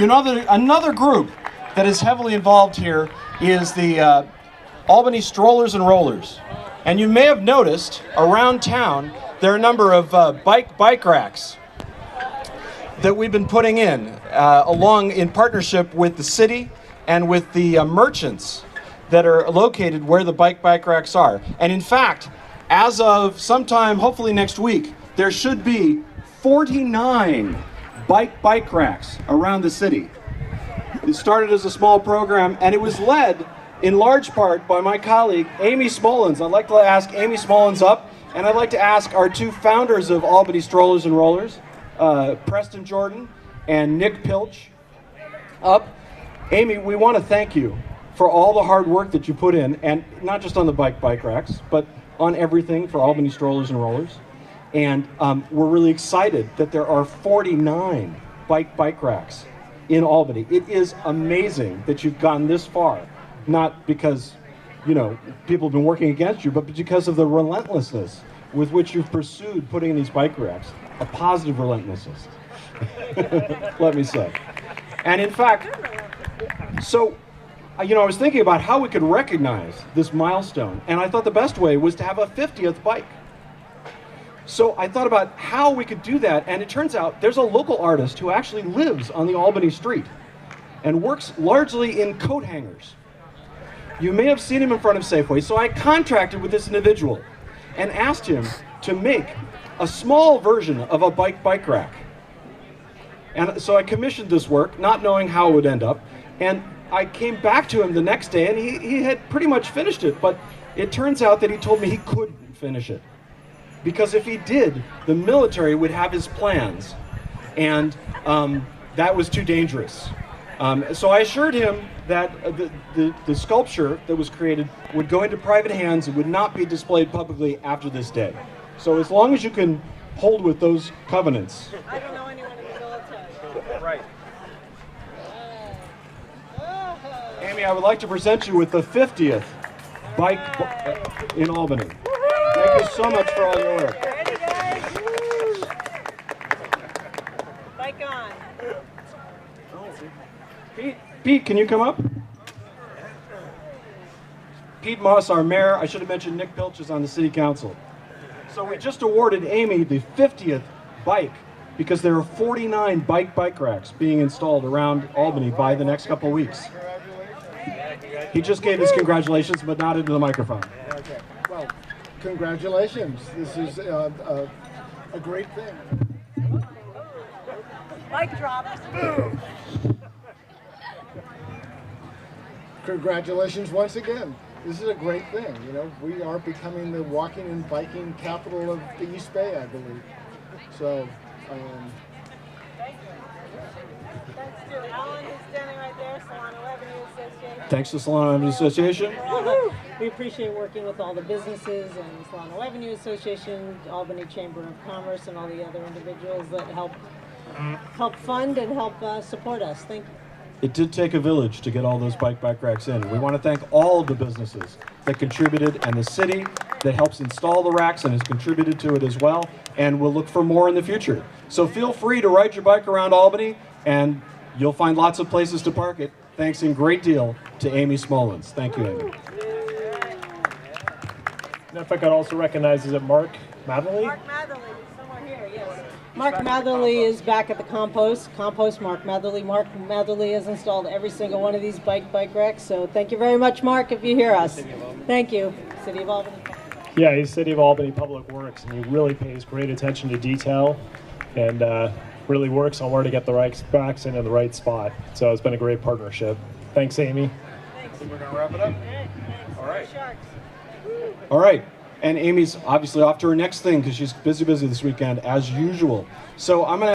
Another group that is heavily involved here is the Albany Strollers and Rollers. And you may have noticed around town there are a number of bike racks that we've been putting in along in partnership with the city and with the merchants that are located where the bike racks are. And in fact, as of sometime, hopefully next week, there should be 49 bike racks around the city. It started as a small program, and it was led in large part by my colleague, Amy Smolens. I'd like to ask Amy Smolens up, and I'd like to ask our two founders of Albany Strollers and Rollers, Preston Jordan and Nick Pilch, up. Amy, we want to thank you for all the hard work that you put in, and not just on the bike racks, but on everything for Albany Strollers and Rollers. And we're really excited that there are 49 bike racks in Albany. It is amazing that you've gone this far, not because, you know, people have been working against you, but because of the relentlessness with which you've pursued putting in these bike racks, a positive relentlessness, let me say. And in fact, so, you know, I was thinking about how we could recognize this milestone, and I thought the best way was to have a 50th bike. So I thought about how we could do that, and it turns out there's a local artist who actually lives on the Albany street and works largely in coat hangers. You may have seen him in front of Safeway, so I contracted with this individual and asked him to make a small version of a bike rack. And so I commissioned this work, not knowing how it would end up, and I came back to him the next day, and he had pretty much finished it, but it turns out that he told me he couldn't finish it. Because if he did, the military would have his plans, and that was too dangerous. So I assured him that the sculpture that was created would go into private hands and would not be displayed publicly after this day. So as long as you can hold with those covenants. I don't know anyone in the military. Right. Amy, I would like to present you with the 50th bike in Albany. Thank you so much for all your work. Ready, guys? Bike on. Pete, can you come up? Pete Moss, our mayor. I should have mentioned Nick Pilch is on the city council. So we just awarded Amy the 50th bike because there are 49 bike racks being installed around Albany by the next couple of weeks. He just gave his congratulations, but not into the microphone. Okay. Well, congratulations. This is a great thing. Mic drop. Congratulations once again. This is a great thing. You know, we are becoming the walking and biking capital of the East Bay, I believe. So, Alan is standing right there, Solano Avenue Association. Thanks to Solano Avenue Association. We appreciate working with all the businesses and Solano Avenue Association, Albany Chamber of Commerce, and all the other individuals that help fund and help support us. Thank you. It did take a village to get all those bike racks in. We want to thank all the businesses that contributed and the city that helps install the racks and has contributed to it as well. And we'll look for more in the future. So feel free to ride your bike around Albany, and you'll find lots of places to park it. Thanks in great deal to Amy Smolens. Thank you, Amy. And if I could also recognize, is it Mark Matherly? Mark Matherly, somewhere here, yes. Mark Matherly is back at the compost. Mark Matherly. Mark Matherly has installed every single one of these bike racks. So thank you very much, Mark, if you hear us. Thank you, City of Albany. Yeah, he's City of Albany Public Works, and he really pays great attention to detail and really works on where to get the right racks in the right spot. So it's been a great partnership. Thanks, Amy. Thanks. I think we're going to wrap it up. All right. Sharks. All right. And Amy's obviously off to her next thing because she's busy this weekend as usual. So I'm going to